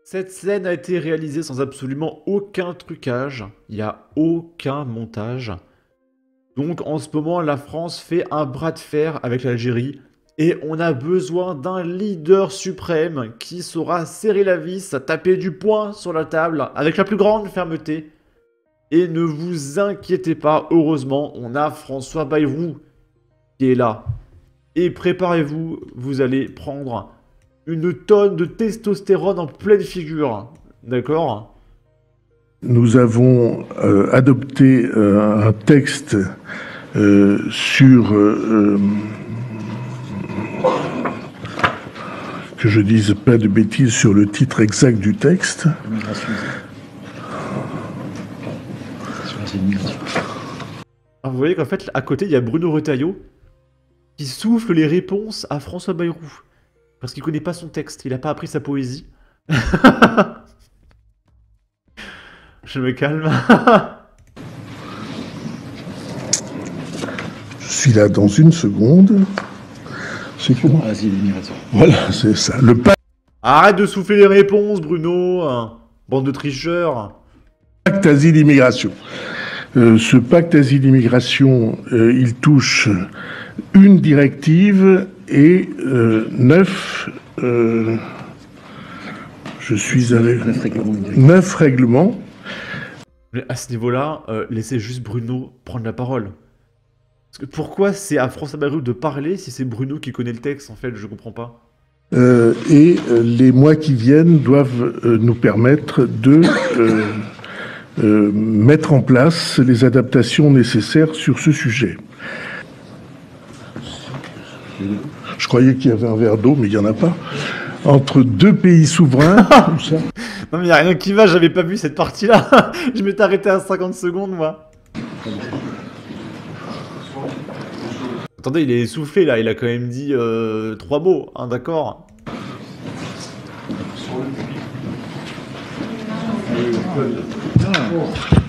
Cette scène a été réalisée sans absolument aucun trucage. Il n'y a aucun montage. Donc en ce moment, la France fait un bras de fer avec l'Algérie. Et on a besoin d'un leader suprême qui saura serrer la vis, taper du poing sur la table avec la plus grande fermeté. Et ne vous inquiétez pas, heureusement, on a François Bayrou qui est là. Et préparez-vous, vous allez prendre une tonne de testostérone en pleine figure. D'accord ? Nous avons adopté un texte sur... que je dise pas de bêtises sur le titre exact du texte. Alors vous voyez qu'en fait, à côté, il y a Bruno Retailleau qui souffle les réponses à François Bayrou. Parce qu'il connaît pas son texte, il a pas appris sa poésie. Je me calme. Je suis là dans une seconde. C'est comment ? Asile et immigration. Voilà, c'est ça. Le Arrête de souffler les réponses, Bruno. Bande de tricheurs. pacte asile-immigration. Ce pacte asile-immigration, il touche une directive et 9... je suis avec 9 règlements. Mais à ce niveau-là, laissez juste Bruno prendre la parole. Parce que pourquoi c'est à François Bayrou de parler si c'est Bruno qui connaît le texte, en fait, je comprends pas. Les mois qui viennent doivent nous permettre de mettre en place les adaptations nécessaires sur ce sujet. Je croyais qu'il y avait un verre d'eau, mais il n'y en a pas. Entre deux pays souverains, tout ça. Non mais il n'y a rien qui va, j'avais pas vu cette partie-là. Je m'étais arrêté à 50 secondes, moi. Attendez, il est essoufflé, là. Il a quand même dit 3 mots, hein, d'accord ?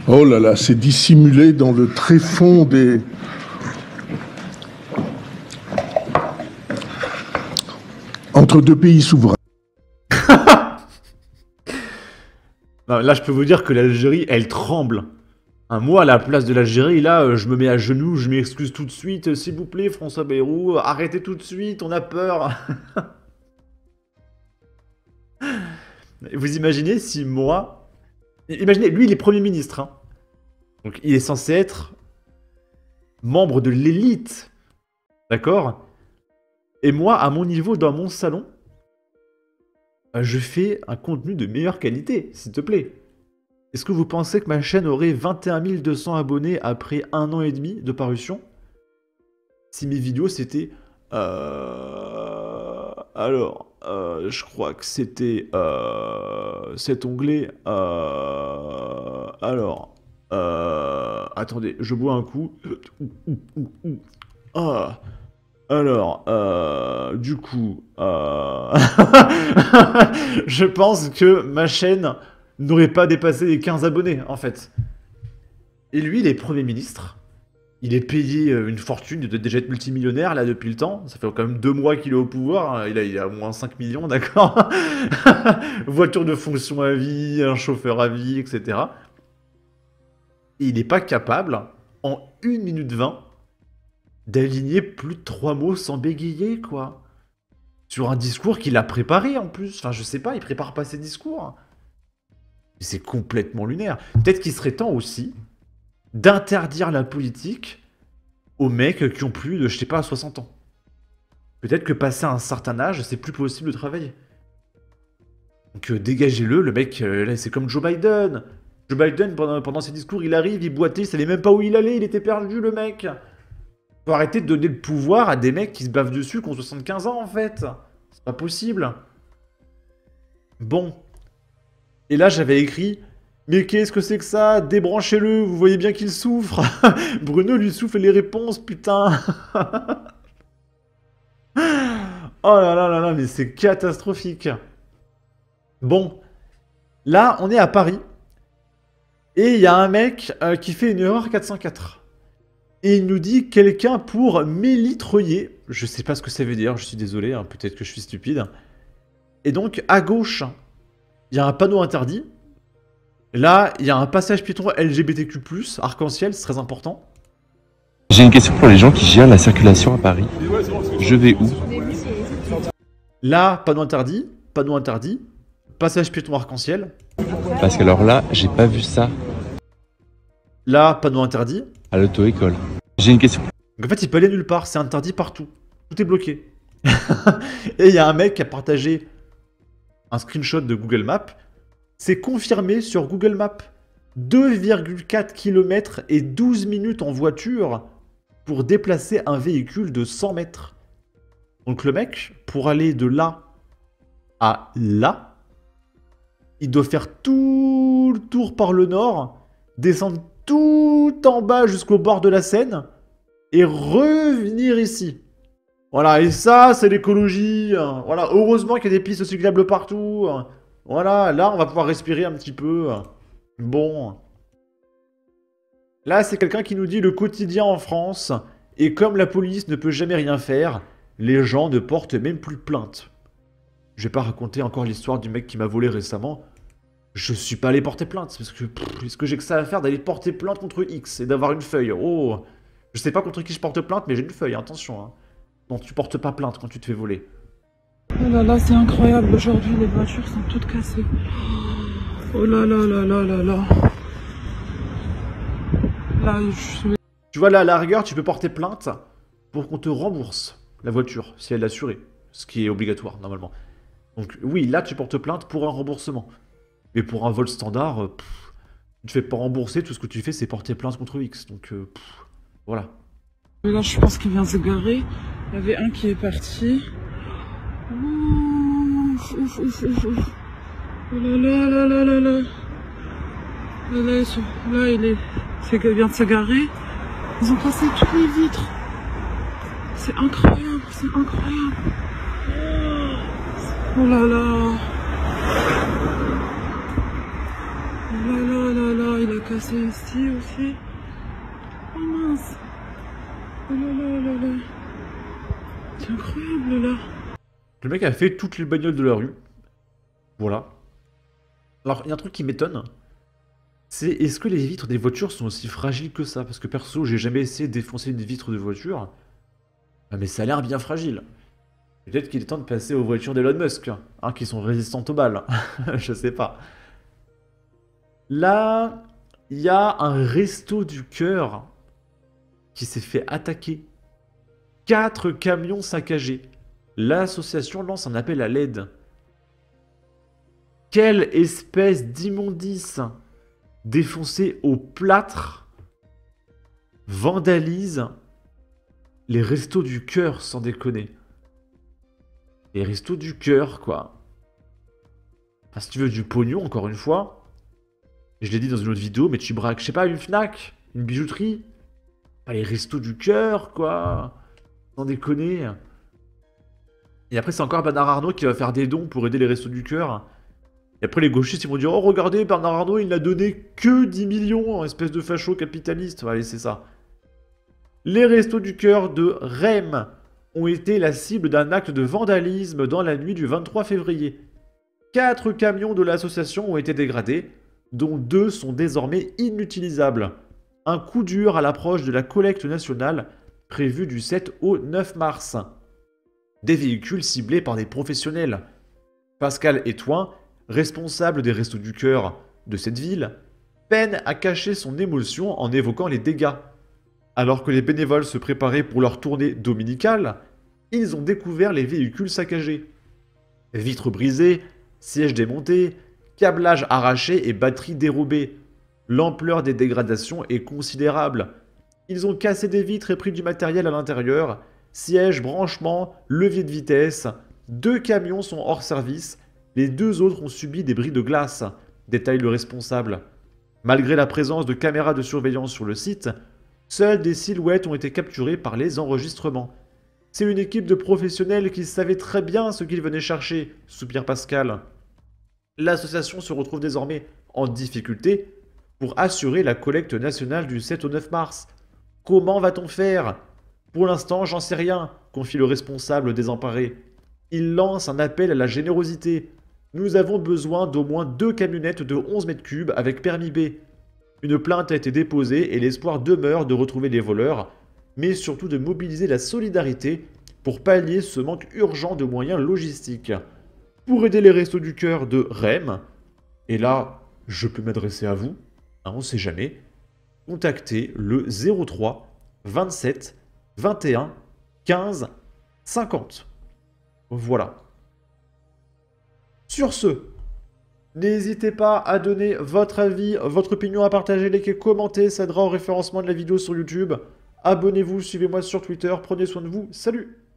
Oh là là, c'est dissimulé dans le tréfonds des... Entre deux pays souverains. Non, là, je peux vous dire que l'Algérie, elle tremble. Moi, à la place de l'Algérie, là, je me mets à genoux, je m'excuse tout de suite. S'il vous plaît, François Bayrou, arrêtez tout de suite, on a peur. Vous imaginez si moi... Imaginez, lui, il est Premier ministre. Hein. Donc, il est censé être membre de l'élite. D'accord ? Et moi, à mon niveau, dans mon salon, je fais un contenu de meilleure qualité, s'il te plaît. Est-ce que vous pensez que ma chaîne aurait 21 200 abonnés après 1 an et demi de parution? Si mes vidéos c'était... je crois que c'était... cet onglet... attendez, je bois un coup. Du coup... je pense que ma chaîne n'aurait pas dépassé les 15 abonnés, en fait. Et lui, il est Premier ministre. Il est payé une fortune de déjà être multimillionnaire, là, depuis le temps. Ça fait quand même 2 mois qu'il est au pouvoir. Il a au moins 5 millions, d'accord. Voiture de fonction à vie, un chauffeur à vie, etc. Et il n'est pas capable, en 1 minute 20, d'aligner plus de 3 mots sans bégayer, quoi. Sur un discours qu'il a préparé, en plus. Enfin, je sais pas, il prépare pas ses discours. C'est complètement lunaire. Peut-être qu'il serait temps aussi d'interdire la politique aux mecs qui ont plus de, je sais pas, 60 ans. Peut-être que passé un certain âge, c'est plus possible de travailler. Donc dégagez-le, le mec, là, c'est comme Joe Biden. Joe Biden, pendant ses discours, il arrive, il boitait, il savait même pas où il allait, il était perdu, le mec. Faut arrêter de donner le pouvoir à des mecs qui se bavent dessus, qui ont 75 ans, en fait. C'est pas possible. Bon. Et là, j'avais écrit « Mais qu'est-ce que c'est que ça? Débranchez-le, vous voyez bien qu'il souffre !» Bruno lui souffle les réponses, putain. Oh là là là là, mais c'est catastrophique. Bon. Là, on est à Paris. Et il y a un mec qui fait une erreur 404. Et il nous dit « Quelqu'un pour m'élitreuiller ». Je sais pas ce que ça veut dire, je suis désolé, hein, peut-être que je suis stupide. Et donc, à gauche... il y a un panneau interdit. Là, il y a un passage piéton LGBTQ+, arc-en-ciel, c'est très important. J'ai une question pour les gens qui gèrent la circulation à Paris. Je vais où? Là, panneau interdit, passage piéton arc-en-ciel. Parce qu'alors là, j'ai pas vu ça Là, panneau interdit. à l'auto-école. J'ai une question. Donc en fait, il peut aller nulle part, c'est interdit partout. Tout est bloqué. Et il y a un mec qui a partagé un screenshot de Google Maps. C'est confirmé sur Google Maps. 2,4 km et 12 minutes en voiture pour déplacer un véhicule de 100 mètres. Donc le mec, pour aller de là à là, il doit faire tout le tour par le nord, descendre tout en bas jusqu'au bord de la Seine et revenir ici. Voilà, et ça, c'est l'écologie. Voilà, heureusement qu'il y a des pistes cyclables partout. Voilà, là, on va pouvoir respirer un petit peu. Bon. Là, c'est quelqu'un qui nous dit le quotidien en France. Et comme la police ne peut jamais rien faire, les gens ne portent même plus plainte. Je vais pas raconter encore l'histoire du mec qui m'a volé récemment. Je suis pas allé porter plainte, parce que est-ce que j'ai que ça à faire d'aller porter plainte contre X et d'avoir une feuille? Oh, je sais pas contre qui je porte plainte, mais j'ai une feuille, attention. Hein. Non, tu portes pas plainte quand tu te fais voler. Oh là là, c'est incroyable. Aujourd'hui, les voitures sont toutes cassées. Oh là là là là là là. Là, Tu vois, là, à la rigueur, tu peux porter plainte pour qu'on te rembourse la voiture, si elle est assurée. Ce qui est obligatoire, normalement. Donc oui, là, tu portes plainte pour un remboursement. Mais pour un vol standard, tu te fais pas rembourser, tout ce que tu fais, c'est porter plainte contre X. Donc, voilà. là, je pense qu'il vient se garer. Il y avait un qui est parti. Ouf, ouf, ouf, ouf, ouf. Oh là là là là là là. Là, il vient de se garer. Ils ont cassé toutes les vitres. C'est incroyable, c'est incroyable. Oh là là. Oh là là là là, il a cassé ici aussi. Oh mince. Oh là là là là. C'est incroyable là. Le mec a fait toutes les bagnoles de la rue. Voilà. Alors, il y a un truc qui m'étonne. C'est est-ce que les vitres des voitures sont aussi fragiles que ça? Parce que perso, j'ai jamais essayé de défoncer une vitre de voiture. Ah, mais ça a l'air bien fragile. Peut-être qu'il est temps de passer aux voitures d'Elon Musk, hein, qui sont résistantes aux balles. Je sais pas. Là, il y a un resto du cœur qui s'est fait attaquer. 4 camions saccagés. L'association lance un appel à l'aide. Quelle espèce d'immondice défoncé au plâtre vandalise les restos du cœur, sans déconner. Les restos du cœur, quoi. Enfin, si tu veux du pognon, encore une fois, je l'ai dit dans une autre vidéo, mais tu braques, je sais pas, une Fnac, une bijouterie. Pas les restos du cœur, quoi. Sans déconner. Et après, c'est encore Bernard Arnault qui va faire des dons pour aider les restos du cœur. Et après, les gauchistes, ils vont dire « Oh, regardez, Bernard Arnault, il n'a donné que 10 millions, espèce de facho capitaliste. » Allez, c'est ça. Les restos du cœur de Reims ont été la cible d'un acte de vandalisme dans la nuit du 23 février. 4 camions de l'association ont été dégradés, dont 2 sont désormais inutilisables. Un coup dur à l'approche de la collecte nationale prévue du 7 au 9 mars. Des véhicules ciblés par des professionnels. Pascal Étoin, responsable des Restos du Cœur de cette ville, peine à cacher son émotion en évoquant les dégâts. Alors que les bénévoles se préparaient pour leur tournée dominicale, ils ont découvert les véhicules saccagés. Vitres brisées, sièges démontés, câblages arrachés et batteries dérobées. L'ampleur des dégradations est considérable. Ils ont cassé des vitres et pris du matériel à l'intérieur, sièges, branchements, levier de vitesse. 2 camions sont hors service. Les 2 autres ont subi des bris de glace, détaille le responsable. Malgré la présence de caméras de surveillance sur le site, seules des silhouettes ont été capturées par les enregistrements. C'est une équipe de professionnels qui savait très bien ce qu'ils venaient chercher, soupire Pascal. L'association se retrouve désormais en difficulté pour assurer la collecte nationale du 7 au 9 mars. Comment va-t-on faire? Pour l'instant, j'en sais rien, confie le responsable désemparé. Il lance un appel à la générosité. Nous avons besoin d'au moins 2 camionnettes de 11 mètres cubes avec permis B. Une plainte a été déposée et l'espoir demeure de retrouver les voleurs, mais surtout de mobiliser la solidarité pour pallier ce manque urgent de moyens logistiques. Pour aider les Restos du Cœur de Rennes, et là, je peux m'adresser à vous, hein, on sait jamais, contactez le 03 27 21 15 50. Voilà. Sur ce, n'hésitez pas à donner votre avis, votre opinion, à partager, liker, commenter, ça aidera au référencement de la vidéo sur YouTube. Abonnez-vous, suivez-moi sur Twitter, prenez soin de vous, salut!